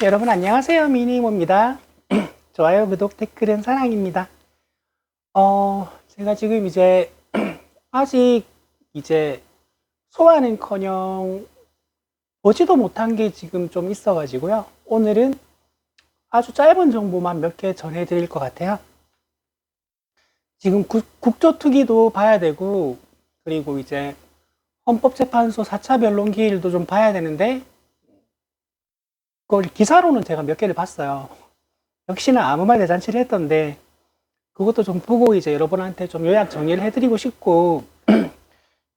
여러분 안녕하세요. 미니모입니다. 좋아요, 구독, 댓글은 사랑입니다. 제가 지금 이제 아직 이제 소화는커녕 보지도 못한 게 지금 좀 있어가지고요. 오늘은 아주 짧은 정보만 몇 개 전해드릴 것 같아요. 지금 국조특위도 봐야 되고, 그리고 이제 헌법재판소 4차 변론기일도 좀 봐야 되는데, 그걸 기사로는 제가 몇 개를 봤어요. 역시나 아무 말 대잔치를 했던데, 그것도 좀 보고 이제 여러분한테 좀 요약 정리를 해드리고 싶고,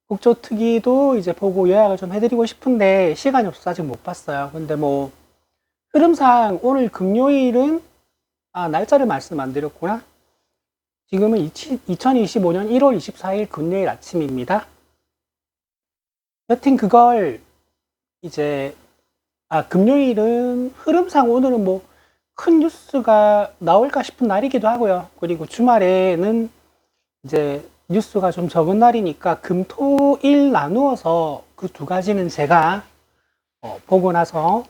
국조특위도 이제 보고 요약을 좀 해드리고 싶은데, 시간이 없어서 아직 못 봤어요. 근데 뭐, 흐름상 오늘 금요일은, 날짜를 말씀 안 드렸구나. 지금은 2025년 1월 24일 금요일 아침입니다. 여튼 그걸 이제, 금요일은 흐름상 오늘은 뭐, 큰 뉴스가 나올까 싶은 날이기도 하고요. 그리고 주말에는 이제 뉴스가 좀 적은 날이니까 금, 토, 일 나누어서 그 두 가지는 제가 보고 나서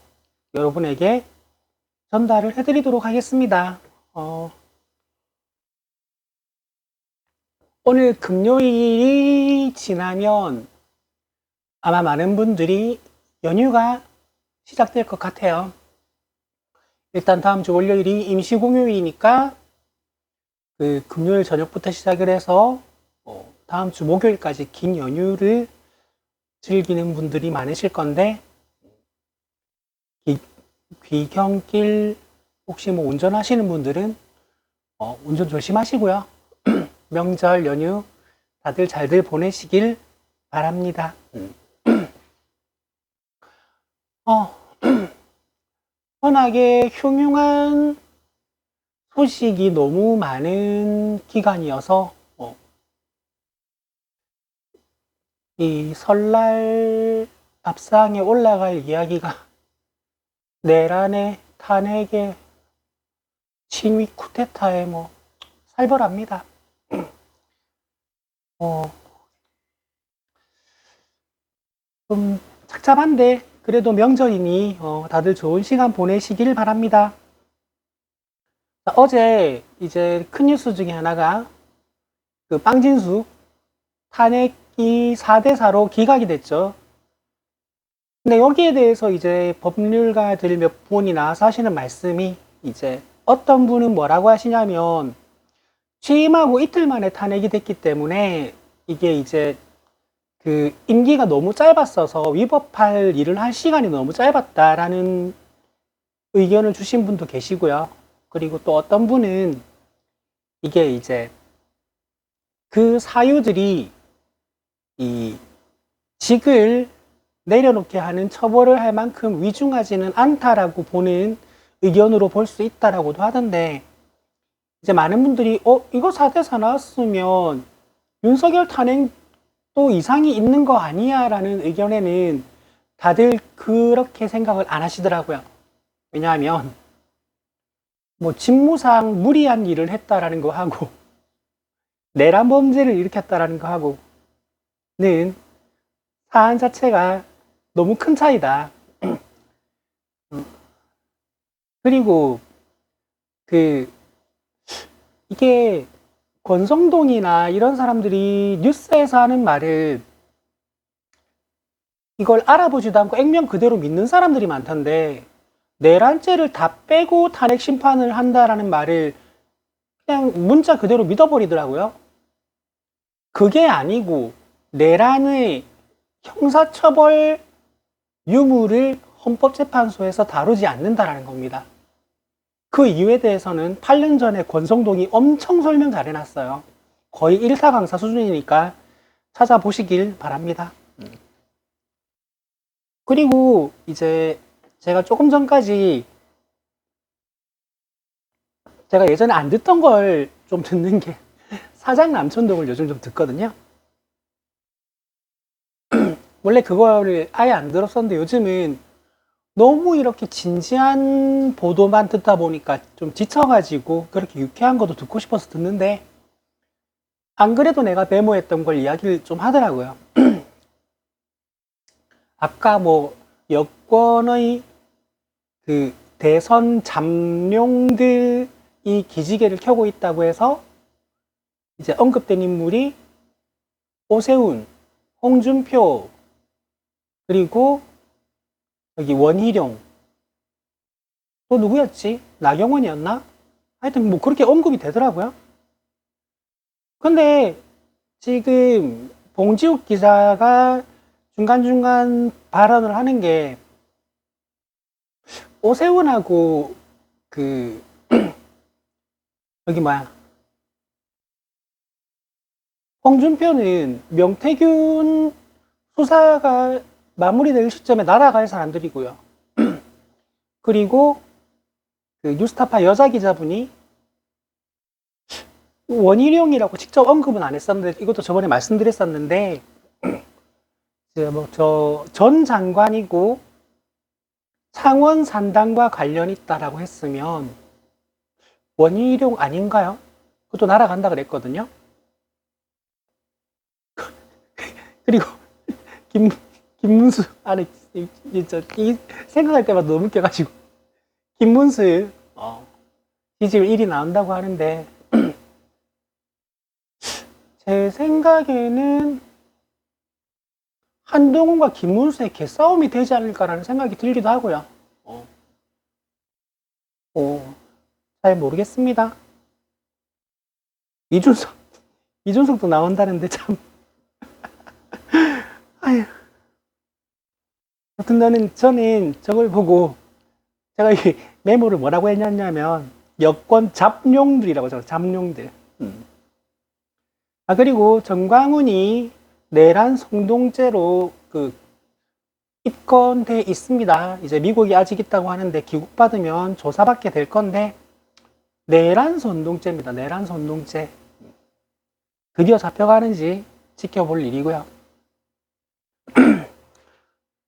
여러분에게 전달을 해드리도록 하겠습니다. 오늘 금요일이 지나면 아마 많은 분들이 연휴가 시작될 것 같아요. 일단 다음 주 월요일이 임시공휴일이니까 그 금요일 저녁부터 시작을 해서 다음 주 목요일까지 긴 연휴를 즐기는 분들이 많으실 건데, 귀경길 혹시 뭐 운전하시는 분들은 운전 조심하시고요. 명절 연휴 다들 잘들 보내시길 바랍니다. 워낙에 흉흉한 소식이 너무 많은 기간이어서 이 설날 밥상에 올라갈 이야기가 내란에, 탄핵에, 친위 쿠데타에 뭐 살벌합니다. 좀 착잡한데 그래도 명절이니 다들 좋은 시간 보내시길 바랍니다. 어제 이제 큰 뉴스 중에 하나가 그 빵진수 탄핵이 4대4로 기각이 됐죠. 근데 여기에 대해서 이제 법률가들 몇 분이 나와서 하시는 말씀이 이제 어떤 분은 뭐라고 하시냐면, 취임하고 이틀 만에 탄핵이 됐기 때문에 이게 이제 그 임기가 너무 짧았어서 위법할 일을 할 시간이 너무 짧았다라는 의견을 주신 분도 계시고요. 그리고 또 어떤 분은 이게 이제 그 사유들이 이 직을 내려놓게 하는 처벌을 할 만큼 위중하지는 않다라고 보는 의견으로 볼 수 있다라고도 하던데, 이제 많은 분들이 이거 4대4 나왔으면 윤석열 탄핵도 이상이 있는 거 아니야 라는 의견에는 다들 그렇게 생각을 안 하시더라고요. 왜냐하면 뭐 직무상 무리한 일을 했다라는 거 하고 내란 범죄를 일으켰다라는 거 하고는 사안 자체가 너무 큰 차이다. 그리고 이게 권성동이나 이런 사람들이 뉴스에서 하는 말을 이걸 알아보지도 않고 액면 그대로 믿는 사람들이 많던데, 내란죄를 다 빼고 탄핵 심판을 한다라는 말을 그냥 문자 그대로 믿어버리더라고요. 그게 아니고 내란의 형사처벌 유무를 헌법재판소에서 다루지 않는다라는 겁니다. 그 이유에 대해서는 8년 전에 권성동이 엄청 설명 잘 해놨어요. 거의 일타 강사 수준이니까 찾아보시길 바랍니다. 그리고 이제 제가 조금 전까지 제가 예전에 안 듣던 걸 좀 듣는 게 사장 남천동을 요즘 좀 듣거든요. 원래 그거를 아예 안 들었었는데 요즘은 너무 이렇게 진지한 보도만 듣다 보니까 좀 지쳐가지고 그렇게 유쾌한 것도 듣고 싶어서 듣는데, 안 그래도 내가 메모했던 걸 이야기를 좀 하더라고요. 아까 뭐 여권의 그 대선 잠룡들이 기지개를 켜고 있다고 해서 이제 언급된 인물이 오세훈, 홍준표, 그리고 여기 원희룡, 또 누구였지? 나경원이었나? 하여튼 뭐 그렇게 언급이 되더라고요. 근데 지금 봉지욱 기자가 중간중간 발언을 하는 게 오세훈하고 그 여기 뭐야 홍준표는 명태균 수사가 마무리될 시점에 날아갈 사람들이고요. 그리고 그 뉴스타파 여자 기자분이 원희룡이라고 직접 언급은 안 했었는데 이것도 저번에 말씀드렸었는데 저 전 장관이고 창원 산당과 관련 있다라고 했으면 원희룡 아닌가요? 그것도 날아간다 그랬거든요. 그리고 김문수 아니 진짜 이 생각할 때마다 너무 웃겨가지고 김문수 지지율 1위 나온다고 하는데 제 생각에는 한동훈과 김문수의 개싸움이 되지 않을까라는 생각이 들기도 하고요. 잘 모르겠습니다. 이준석도 나온다는데 참. 아휴. 여튼 저는 저걸 보고 제가 이 메모를 뭐라고 했냐면 여권 잡룡들이라고 적었어요. 잡룡들. 그리고 정광훈이 내란 성동죄로 입건돼 있습니다. 이제 미국이 아직 있다고 하는데 귀국받으면 조사받게 될 건데 내란 선동죄입니다. 내란 선동죄. 드디어 잡혀가는지 지켜볼 일이고요.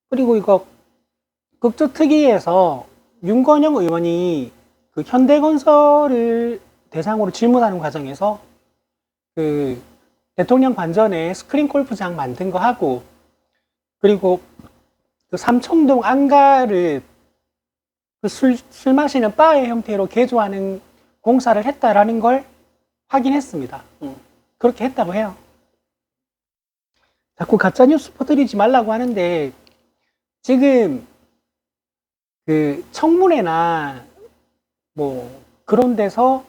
그리고 이거 국조특위에서 윤건영 의원이 그 현대건설을 대상으로 질문하는 과정에서 그 대통령 관전에 스크린 골프장 만든 거 하고 그리고 그 삼청동 안가를 그 술 마시는 바의 형태로 개조하는 공사를 했다라는 걸 확인했습니다. 그렇게 했다고 해요. 자꾸 가짜뉴스 퍼뜨리지 말라고 하는데 지금 그 청문회나 뭐 그런 데서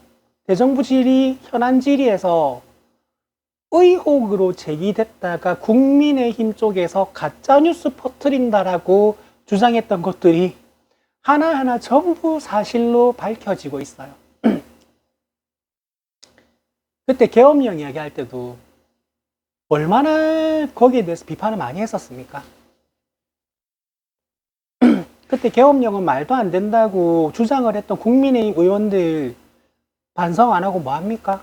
대정부 질의, 현안 질의에서 의혹으로 제기됐다가 국민의힘 쪽에서 가짜뉴스 퍼뜨린다라고 주장했던 것들이 하나하나 전부 사실로 밝혀지고 있어요. 그때 계엄령 이야기할 때도 얼마나 거기에 대해서 비판을 많이 했었습니까? 그때 계엄령은 말도 안 된다고 주장을 했던 국민의힘 의원들 반성 안 하고 뭐 합니까?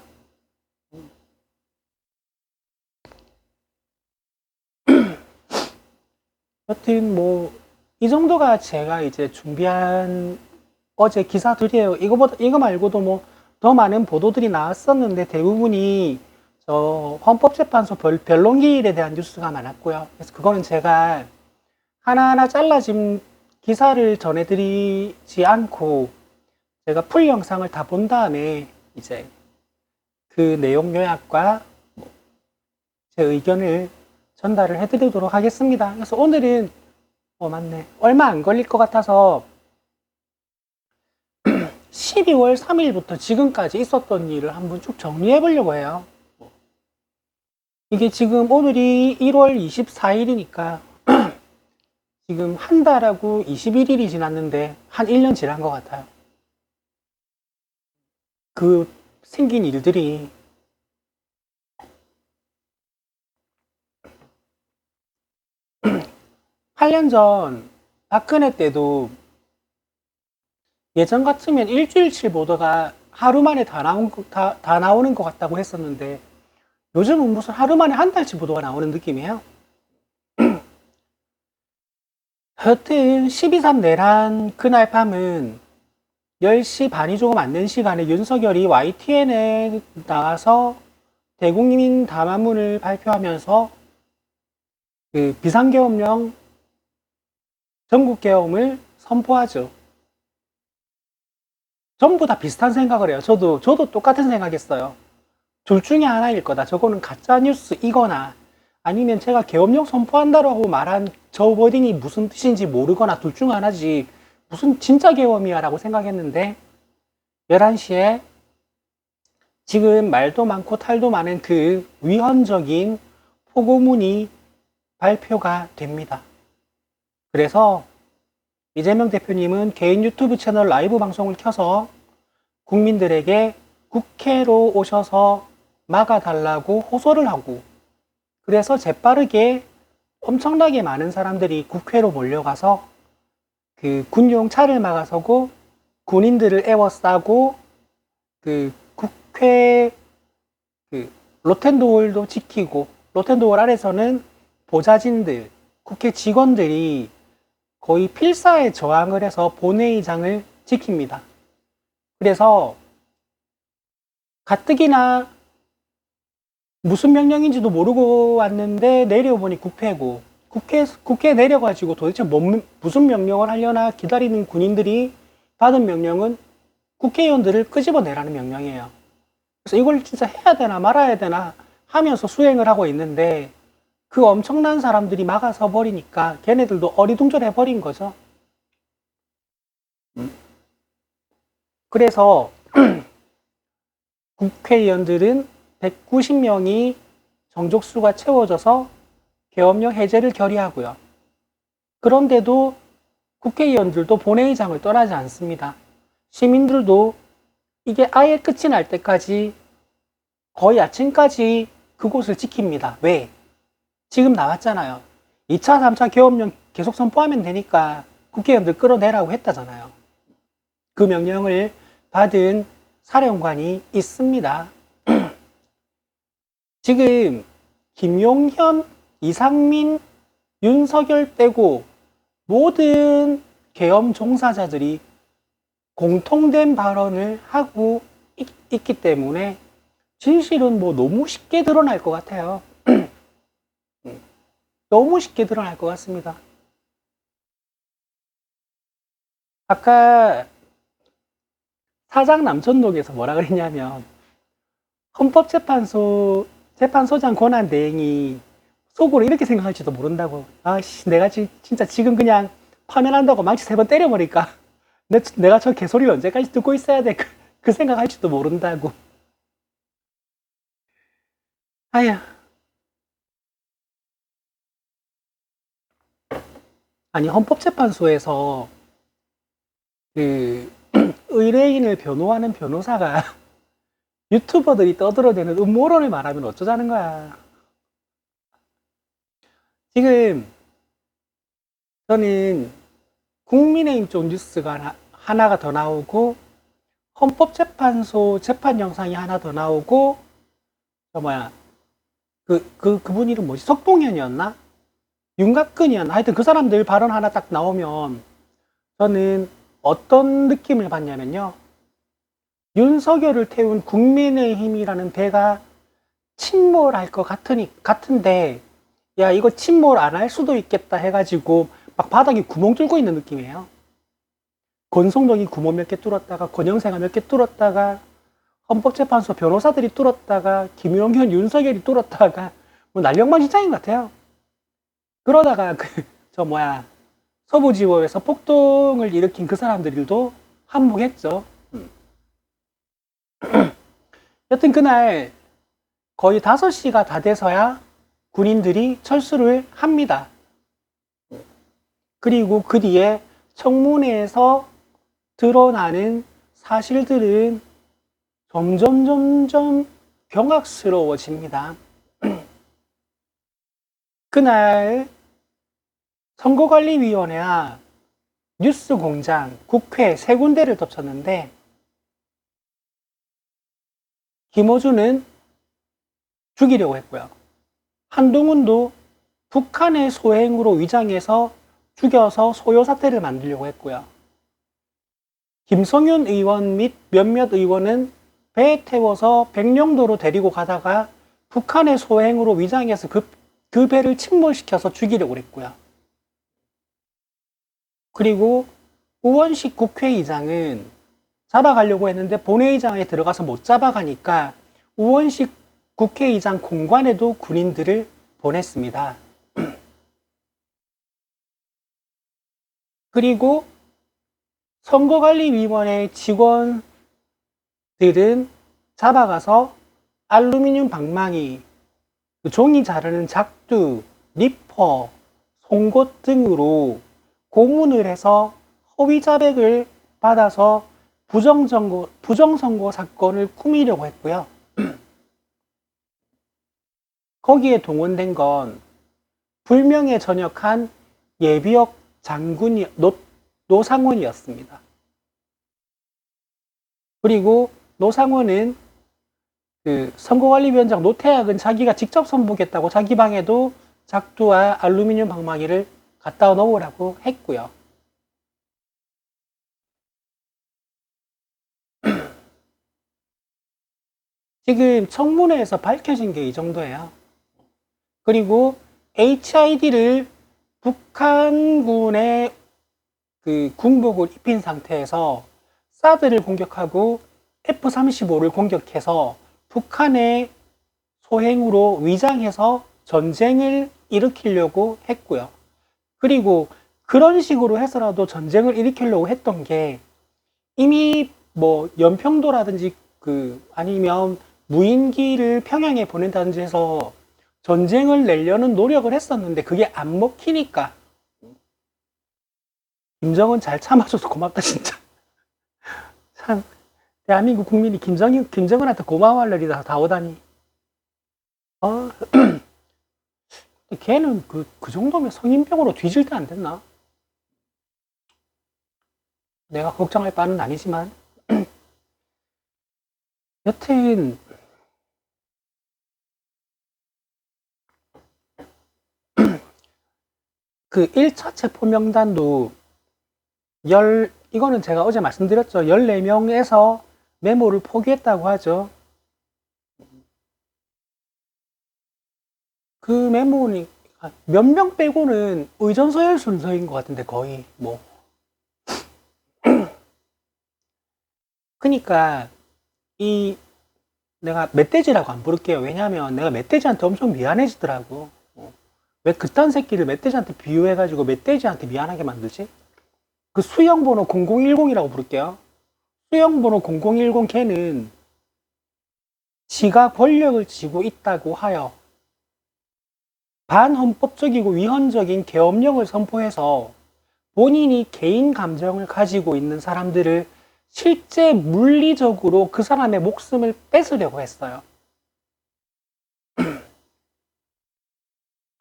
여튼 뭐 이 정도가 제가 이제 준비한 어제 기사들이에요. 이거 말고도 뭐 더 많은 보도들이 나왔었는데 대부분이 저 헌법재판소 변론기일에 대한 뉴스가 많았고요. 그래서 그거는 제가 하나하나 잘라진 기사를 전해드리지 않고 제가 풀 영상을 다 본 다음에 이제 그 내용 요약과 제 의견을 전달을 해드리도록 하겠습니다. 그래서 오늘은 맞네. 얼마 안 걸릴 것 같아서 12월 3일부터 지금까지 있었던 일을 한번 쭉 정리해 보려고 해요. 이게 지금 오늘이 1월 24일이니까 지금 한 달하고 21일이 지났는데 한 1년 지난 것 같아요. 그 생긴 일들이 (8년) 전 박근혜 때도 예전 같으면 일주일치 보도가 하루 만에 다 나오는 것 같다고 했었는데 요즘은 무슨 하루 만에 한 달치 보도가 나오는 느낌이에요. 하여튼 12.3 내란 그날 밤은 10시 반이 조금 안 된 시간에 윤석열이 YTN에 나와서 대국민 담화문을 발표하면서 그 비상계엄령 전국계엄을 선포하죠. 전부 다 비슷한 생각을 해요. 저도 똑같은 생각했어요. 둘 중에 하나일 거다. 저거는 가짜뉴스이거나 아니면 제가 계엄령 선포한다라고 말한 저 워딩이 무슨 뜻인지 모르거나 둘 중 하나지 무슨 진짜 계엄이야 라고 생각했는데 11시에 지금 말도 많고 탈도 많은 그 위헌적인 포고문이 발표가 됩니다. 그래서 이재명 대표님은 개인 유튜브 채널 라이브 방송을 켜서 국민들에게 국회로 오셔서 막아달라고 호소를 하고 그래서 재빠르게 엄청나게 많은 사람들이 국회로 몰려가서 그 군용 차를 막아서고 군인들을 에워싸고 그 국회 그 로텐도어도 지키고 로텐도어 아래서는 보좌진들, 국회 직원들이 거의 필사에 저항을 해서 본회의장을 지킵니다. 그래서 가뜩이나 무슨 명령인지도 모르고 왔는데 내려보니 국회고 국회에 내려가지고 도대체 무슨 명령을 하려나 기다리는 군인들이 받은 명령은 국회의원들을 끄집어내라는 명령이에요. 그래서 이걸 진짜 해야 되나 말아야 되나 하면서 수행을 하고 있는데 그 엄청난 사람들이 막아서 버리니까 걔네들도 어리둥절해 버린 거죠. 그래서 국회의원들은 190명이 정족수가 채워져서 계엄령 해제를 결의하고요. 그런데도 국회의원들도 본회의장을 떠나지 않습니다. 시민들도 이게 아예 끝이 날 때까지 거의 아침까지 그곳을 지킵니다. 왜? 지금 나왔잖아요. 2차, 3차 계엄령 계속 선포하면 되니까 국회의원들 끌어내라고 했다잖아요. 그 명령을 받은 사령관이 있습니다. 지금 김용현, 이상민, 윤석열 빼고 모든 계엄 종사자들이 공통된 발언을 하고 있기 때문에 진실은 뭐 너무 쉽게 드러날 것 같아요. 너무 쉽게 드러날 것 같습니다. 아까 사장 남천동에서 뭐라 그랬냐면 헌법재판소장 권한대행이 속으로 이렇게 생각할지도 모른다고. 아씨, 내가 진짜 지금 그냥 파면한다고 망치 3번 때려버릴까? 내가 저 개소리를 언제까지 듣고 있어야 돼? 그 생각할지도 모른다고. 아휴. 아니, 헌법재판소에서 그 의뢰인을 변호하는 변호사가 유튜버들이 떠들어대는 음모론을 말하면 어쩌자는 거야. 지금 저는 국민의힘 쪽 뉴스가 하나가 더 나오고 헌법재판소 재판 영상이 하나 더 나오고 그분 이름 뭐지? 석봉현이었나? 윤곽근이었나? 하여튼 그 사람들 발언 하나 딱 나오면 저는 어떤 느낌을 받냐면요. 윤석열을 태운 국민의힘이라는 배가 침몰할 것 같은데 야 이거 침몰 안 할 수도 있겠다 해가지고 막 바닥에 구멍 뚫고 있는 느낌이에요. 권성동이 구멍 몇 개 뚫었다가 권영세가 몇 개 뚫었다가 헌법재판소 변호사들이 뚫었다가 김용현, 윤석열이 뚫었다가 뭐 난력망신장인 것 같아요. 그러다가 서부지법에서 폭동을 일으킨 그 사람들도 한몫했죠. 여튼 그날 거의 5시가 다 돼서야 군인들이 철수를 합니다. 그리고 그 뒤에 청문회에서 드러나는 사실들은 점점 경악스러워집니다. 그날 선거관리위원회와 뉴스공장, 국회 3군데를 덮쳤는데 김어준은 죽이려고 했고요. 한동훈도 북한의 소행으로 위장해서 죽여서 소요사태를 만들려고 했고요. 김성윤 의원 및 몇몇 의원은 배에 태워서 백령도로 데리고 가다가 북한의 소행으로 위장해서 그 배를 침몰시켜서 죽이려고 했고요. 그리고 우원식 국회의장은 잡아가려고 했는데 본회의장에 들어가서 못 잡아가니까 우원식 국회의장 공관에도 군인들을 보냈습니다. 그리고 선거관리위원회 직원들은 잡아가서 알루미늄 방망이, 종이 자르는 작두, 니퍼, 송곳 등으로 고문을 해서 허위 자백을 받아서 부정선거 사건을 꾸미려고 했고요. 거기에 동원된 건 불명예 전역한 예비역 장군이 노상원이었습니다. 그리고 노상원은 그 선거관리위원장 노태악은 자기가 직접 선보겠다고 자기 방에도 작두와 알루미늄 방망이를 갖다 놓으라고 했고요. 지금 청문회에서 밝혀진 게 이 정도예요. 그리고 HID를 북한군의 그 군복을 입힌 상태에서 사드를 공격하고 F-35를 공격해서 북한의 소행으로 위장해서 전쟁을 일으키려고 했고요. 그리고 그런 식으로 해서라도 전쟁을 일으키려고 했던 게 이미 뭐 연평도라든지 아니면 무인기를 평양에 보낸다든지 해서 전쟁을 내려는 노력을 했었는데 그게 안 먹히니까 김정은 잘 참아줘서 고맙다 진짜. 참 대한민국 국민이 김정은한테 고마워할 일이 다 오다니. 걔는 그 정도면 성인병으로 뒤질 때 안 됐나? 내가 걱정할 바는 아니지만 여튼 그 1차 체포 명단도 이거는 제가 어제 말씀드렸죠. 14명에서 메모를 포기했다고 하죠. 그 메모는 몇 명 빼고는 의전서열 순서인 것 같은데 거의 뭐. 그러니까 내가 멧돼지라고 안 부를게요. 왜냐하면 내가 멧돼지한테 엄청 미안해지더라고. 왜 그딴 새끼를 멧돼지한테 비유해가지고 멧돼지한테 미안하게 만들지? 그 수형번호 0010이라고 부를게요. 수형번호 0010 걔는 지가 권력을 쥐고 있다고 하여 반헌법적이고 위헌적인 계엄령을 선포해서 본인이 개인 감정을 가지고 있는 사람들을 실제 물리적으로 그 사람의 목숨을 뺏으려고 했어요.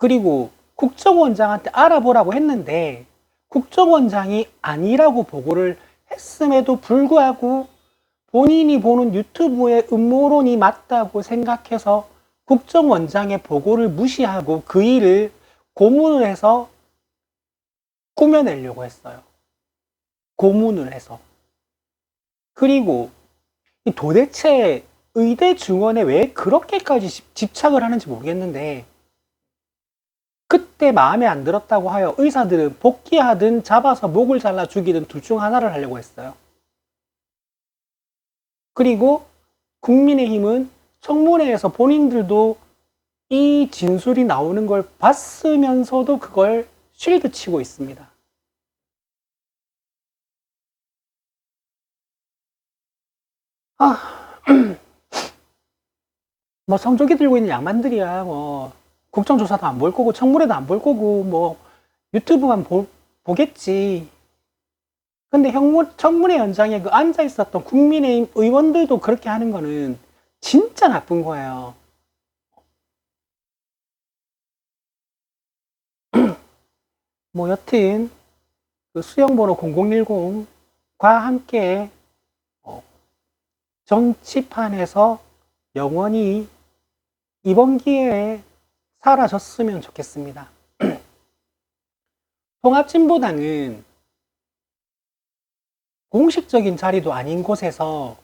그리고 국정원장한테 알아보라고 했는데 국정원장이 아니라고 보고를 했음에도 불구하고 본인이 보는 유튜브의 음모론이 맞다고 생각해서 국정원장의 보고를 무시하고 그 일을 고문을 해서 꾸며내려고 했어요. 고문을 해서. 그리고 도대체 의대 증원에 왜 그렇게까지 집착을 하는지 모르겠는데 그때 마음에 안 들었다고 하여 의사들은 복귀하든 잡아서 목을 잘라 죽이든 둘 중 하나를 하려고 했어요. 그리고 국민의힘은 청문회에서 본인들도 이 진술이 나오는 걸 봤으면서도 그걸 쉴드 치고 있습니다. 뭐 성조기 들고 있는 양반들이야. 뭐 국정조사도 안 볼 거고 청문회도 안 볼 거고 뭐 유튜브만 보겠지. 근데 청문회 현장에 그 앉아 있었던 국민의힘 의원들도 그렇게 하는 거는 진짜 나쁜 거예요. 뭐 여튼 그 수형번호 0010과 함께 정치판에서 영원히 이번 기회에 사라졌으면 좋겠습니다. 통합진보당은 공식적인 자리도 아닌 곳에서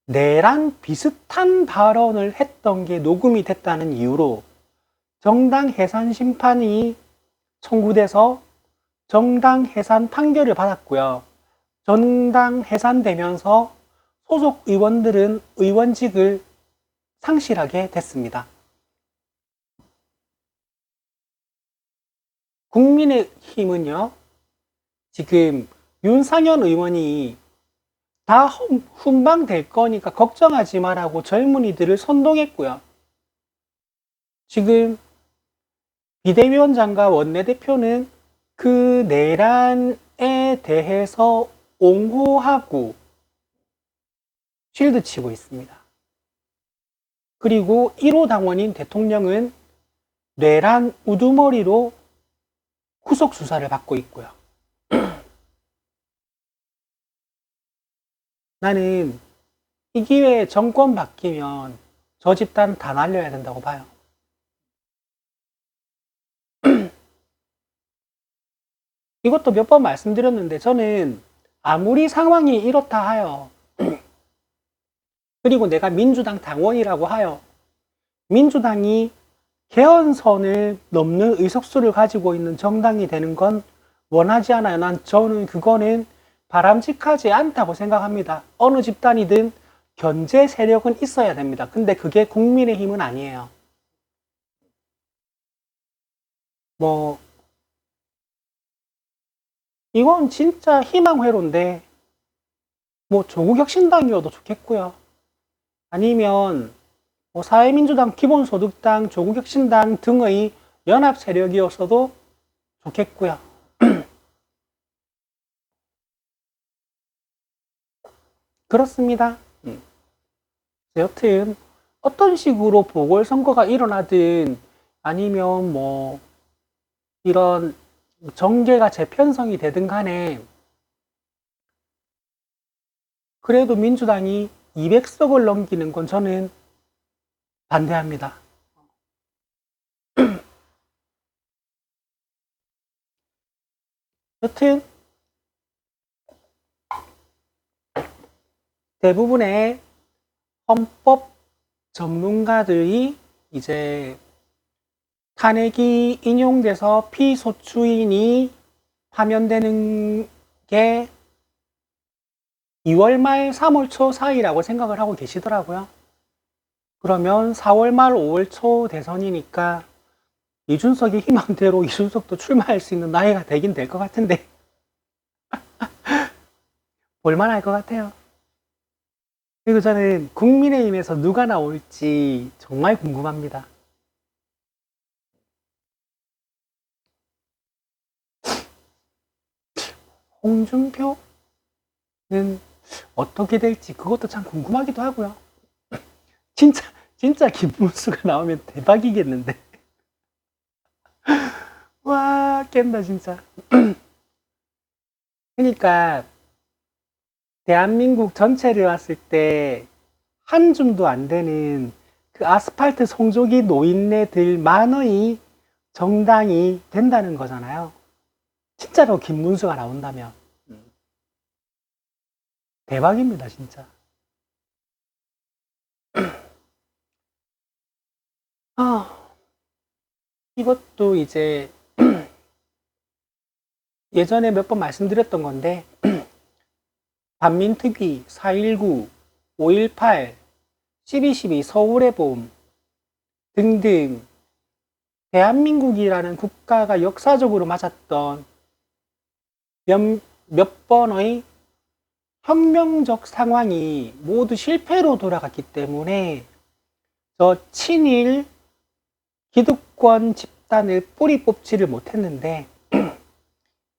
내란 비슷한 발언을 했던 게 녹음이 됐다는 이유로 정당 해산 심판이 청구돼서 정당 해산 판결을 받았고요. 전당 해산되면서 소속 의원들은 의원직을 상실하게 됐습니다. 국민의힘은요, 지금 윤상현 의원이 다 훈방될 거니까 걱정하지 마라고 젊은이들을 선동했고요. 지금 비대위원장과 원내대표는 그 내란에 대해서 옹호하고 쉴드 치고 있습니다. 그리고 1호 당원인 대통령은 내란 우두머리로 구속 수사를 받고 있고요. 나는 이 기회에 정권 바뀌면 저 집단 다 날려야 된다고 봐요. 이것도 몇 번 말씀드렸는데 저는 아무리 상황이 이렇다 하여 그리고 내가 민주당 당원이라고 하여 민주당이 개헌선을 넘는 의석수를 가지고 있는 정당이 되는 건 원하지 않아요. 저는 그거는 바람직하지 않다고 생각합니다. 어느 집단이든 견제 세력은 있어야 됩니다. 근데 그게 국민의힘은 아니에요. 이건 진짜 희망회로인데 조국혁신당이어도 좋겠고요. 아니면 사회민주당, 기본소득당, 조국혁신당 등의 연합 세력이었어도 좋겠고요. 그렇습니다. 여튼 어떤 식으로 보궐선거가 일어나든 아니면 이런 정계가 재편성이 되든 간에 그래도 민주당이 200석을 넘기는 건 저는 반대합니다. 여튼 대부분의 헌법 전문가들이 이제 탄핵이 인용돼서 피소추인이 파면되는 게 2월 말 3월 초 사이라고 생각을 하고 계시더라고요. 그러면 4월 말 5월 초 대선이니까 이준석이 희망대로 이준석도 출마할 수 있는 나이가 되긴 될 것 같은데 볼만할 것 같아요. 그리고 저는 국민의힘에서 누가 나올지 정말 궁금합니다. 홍준표는 어떻게 될지 그것도 참 궁금하기도 하고요. 진짜 김문수가 나오면 대박이겠는데. 와, 깬다 진짜. 그러니까 대한민국 전체를 봤을 때 한 줌도 안 되는 그 아스팔트 송조기 노인네들만의 정당이 된다는 거잖아요. 진짜로 김문수가 나온다면 대박입니다, 진짜. 이것도 이제 예전에 몇 번 말씀드렸던 건데 반민특위, 4.19, 5.18, 12.12, 서울의 봄 등등 대한민국이라는 국가가 역사적으로 맞았던 몇 번의 혁명적 상황이 모두 실패로 돌아갔기 때문에 저 친일 기득권 집단을 뿌리 뽑지를 못했는데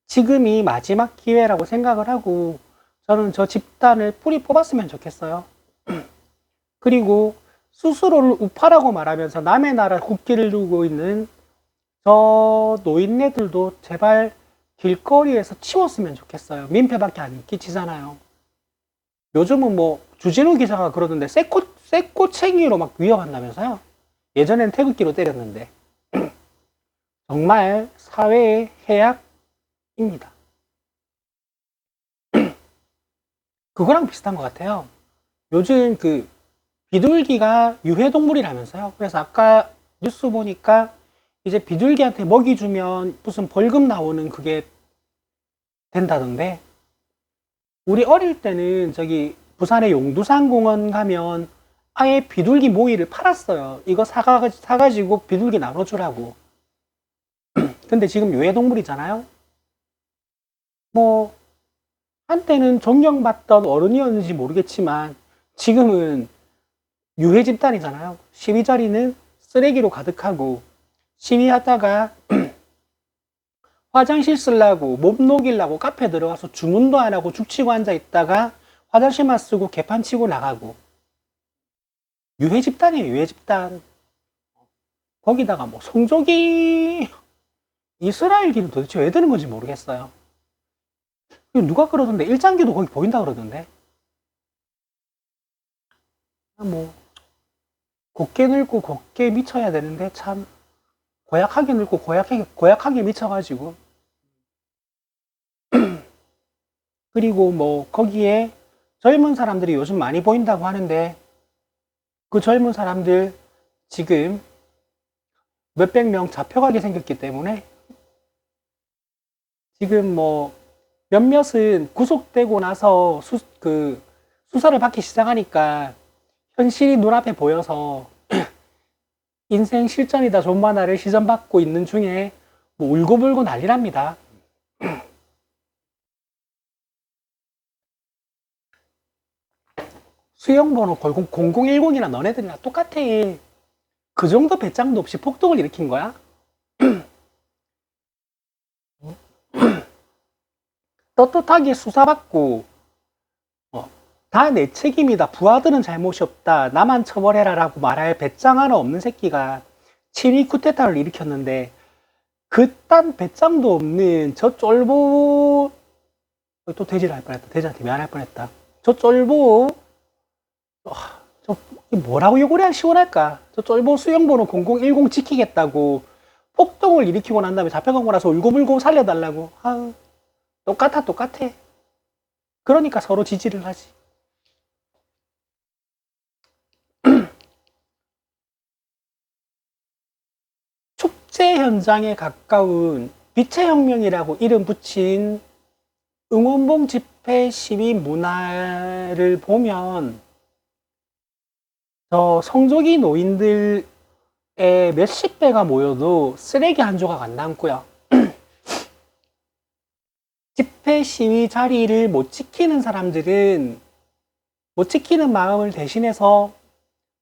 지금이 마지막 기회라고 생각을 하고 저는 저 집단을 뿌리 뽑았으면 좋겠어요. 그리고 스스로를 우파라고 말하면서 남의 나라 국기를 들고 있는 저 노인네들도 제발 길거리에서 치웠으면 좋겠어요. 민폐밖에 안 끼치잖아요. 요즘은 주진우 기자가 그러던데 쇠꼬챙이로 막 위협한다면서요. 예전엔 태극기로 때렸는데 정말 사회의 해악입니다. 그거랑 비슷한 것 같아요. 요즘 그 비둘기가 유해동물이라면서요. 그래서 아까 뉴스 보니까 이제 비둘기한테 먹이 주면 무슨 벌금 나오는 그게 된다던데 우리 어릴 때는 저기 부산의 용두산 공원 가면 아예 비둘기 모이를 팔았어요. 이거 사가지고 비둘기 나눠주라고. 근데 지금 유해동물이잖아요. 뭐 한때는 존경받던 어른이었는지 모르겠지만 지금은 유해 집단이잖아요. 시위 자리는 쓰레기로 가득하고 시위하다가 화장실 쓰려고 몸 녹이려고 카페 들어가서 주문도 안 하고 죽치고 앉아 있다가 화장실만 쓰고 개판 치고 나가고 유해 집단이에요. 유해 집단. 거기다가 뭐 성조기 이스라엘기는 도대체 왜 드는 건지 모르겠어요. 누가 그러던데 일장기도 거기 보인다 그러던데. 뭐 곱게 늙고 곱게 미쳐야 되는데 참 고약하게 늙고 고약하게 미쳐가지고 그리고 뭐 거기에 젊은 사람들이 요즘 많이 보인다고 하는데 그 젊은 사람들 지금 몇백 명 잡혀가게 생겼기 때문에 지금 뭐 몇몇은 구속되고 나서 수사를 받기 시작하니까 현실이 눈앞에 보여서 인생 실전이다 존만화를 시전받고 있는 중에 뭐 울고불고 난리랍니다. 수영번호 0010이나 너네들이랑 똑같아. 그 정도 배짱도 없이 폭동을 일으킨 거야? 떳떳하게 수사받고 다 내 책임이다. 부하들은 잘못이 없다. 나만 처벌해라 라고 말할 배짱 하나 없는 새끼가 친위 쿠데타를 일으켰는데 그딴 배짱도 없는 저 쫄보 또 돼지를 할 뻔했다. 돼지한테 미안할 뻔했다. 저 쫄보 저 뭐라고 욕을 해야 시원할까? 저 쫄보 수영번호 0010 지키겠다고 폭동을 일으키고 난 다음에 잡혀간 거라서 울고불고 살려달라고. 아유, 똑같아. 그러니까 서로 지지를 하지. 축제 현장에 가까운 빛의 혁명이라고 이름 붙인 응원봉 집회 시위 문화를 보면 저 성조기 노인들의 몇십 배가 모여도 쓰레기 한 조각 안 남고요. 집회 시위 자리를 못 지키는 사람들은 못 지키는 마음을 대신해서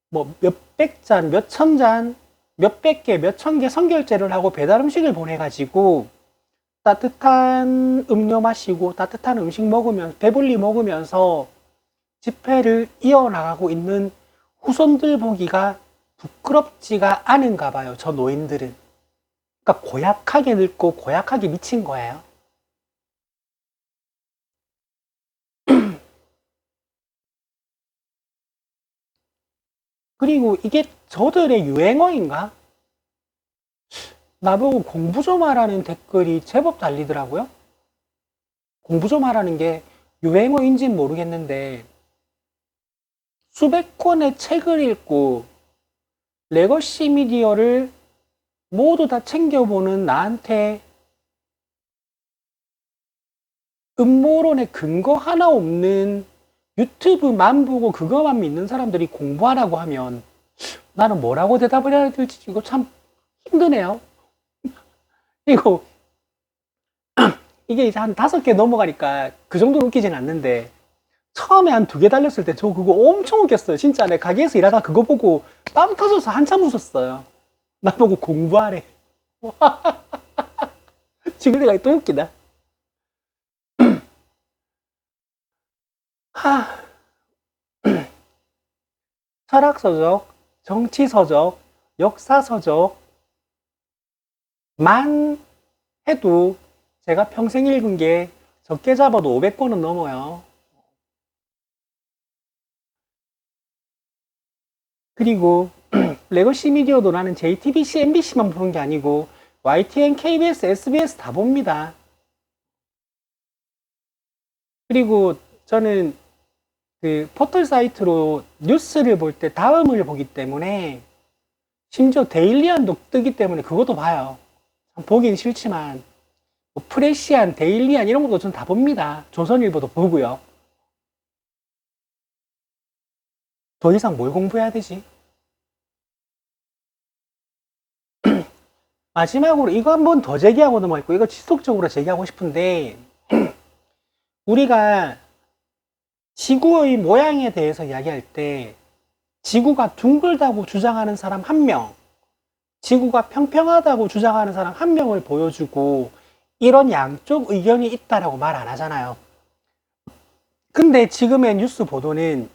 뭐 몇백 잔, 몇천 잔, 몇백 개, 몇천 개 선결제를 하고 배달 음식을 보내가지고 따뜻한 음료 마시고 따뜻한 음식 먹으면서 배불리 먹으면서 집회를 이어나가고 있는 후손들 보기가 부끄럽지가 않은가 봐요. 저 노인들은. 그러니까 고약하게 늙고 고약하게 미친 거예요. 그리고 이게 저들의 유행어인가? 나보고 공부 좀 하라는 댓글이 제법 달리더라고요. 공부 좀 하라는 게 유행어인지는 모르겠는데 수백 권의 책을 읽고 레거시 미디어를 모두 다 챙겨보는 나한테 음모론에 근거 하나 없는 유튜브만 보고 그거만 믿는 사람들이 공부하라고 하면 나는 뭐라고 대답을 해야 될지 이거 참 힘드네요. 그리고 이게 이제 한 5개 넘어가니까 그 정도로 웃기진 않는데 처음에 한 2개 달렸을 때 저 그거 엄청 웃겼어요. 진짜 내 가게에서 일하다가 그거 보고 빵 터져서 한참 웃었어요. 나보고 공부하래. 지금 내가 또 웃기다. 철학서적, 정치서적, 역사서적만 해도 제가 평생 읽은 게 적게 잡아도 500권은 넘어요. 그리고 레거시 미디어도 나는 JTBC, MBC만 보는 게 아니고 YTN, KBS, SBS 다 봅니다. 그리고 저는 그 포털 사이트로 뉴스를 볼 때 다음을 보기 때문에 심지어 데일리안도 뜨기 때문에 그것도 봐요. 보긴 싫지만 뭐 프레시안, 데일리안 이런 것도 전 다 봅니다. 조선일보도 보고요. 더 이상 뭘 공부해야 되지? 마지막으로 이거 한번 더 제기하고 넘어갈고, 이거 지속적으로 제기하고 싶은데, 우리가 지구의 모양에 대해서 이야기할 때 지구가 둥글다고 주장하는 사람 한 명, 지구가 평평하다고 주장하는 사람 한 명을 보여주고 이런 양쪽 의견이 있다라고 말 안 하잖아요. 근데 지금의 뉴스 보도는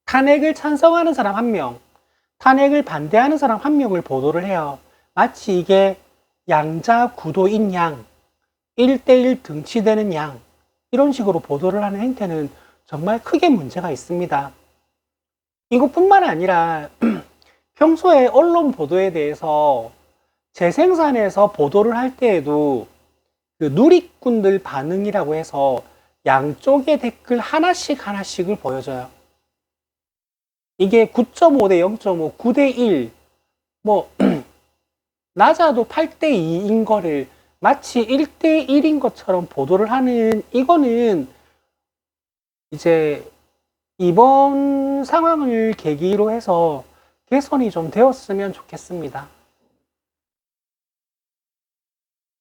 탄핵을 찬성하는 사람 한 명, 탄핵을 반대하는 사람 한 명을 보도를 해요. 마치 이게 양자 구도인 양, 1대1 등치되는 양, 이런 식으로 보도를 하는 행태는 정말 크게 문제가 있습니다. 이것뿐만 아니라 평소에 언론 보도에 대해서 재생산해서 보도를 할 때에도 그 누리꾼들 반응이라고 해서 양쪽의 댓글 하나씩을 보여줘요. 이게 9.5 대 0.5, 9 대 1, 뭐 낮아도 8 대 2인 거를 마치 1대 1인 것처럼 보도를 하는, 이거는 이제 이번 상황을 계기로 해서 개선이 좀 되었으면 좋겠습니다.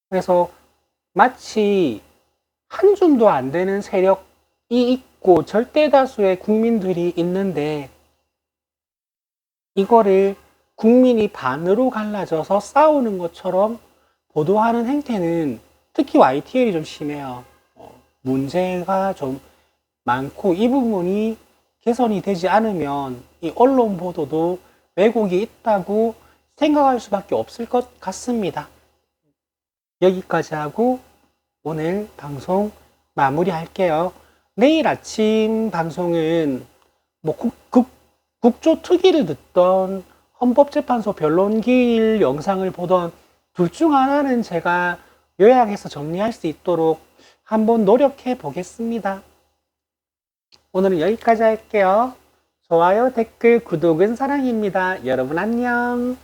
그래서 마치 한 줌도 안 되는 세력이 있고 절대 다수의 국민들이 있는데 이거를 국민이 반으로 갈라져서 싸우는 것처럼 보도하는 행태는 특히 YTL이 좀 심해요. 문제가 좀 많고, 이 부분이 개선이 되지 않으면 이 언론 보도도 왜곡이 있다고 생각할 수밖에 없을 것 같습니다. 여기까지 하고 오늘 방송 마무리할게요. 내일 아침 방송은 뭐 국조특위를 듣던 헌법재판소 변론기일 영상을 보던 둘 중 하나는 제가 요약해서 정리할 수 있도록 한번 노력해 보겠습니다. 오늘은 여기까지 할게요. 좋아요, 댓글, 구독은 사랑입니다. 여러분 안녕.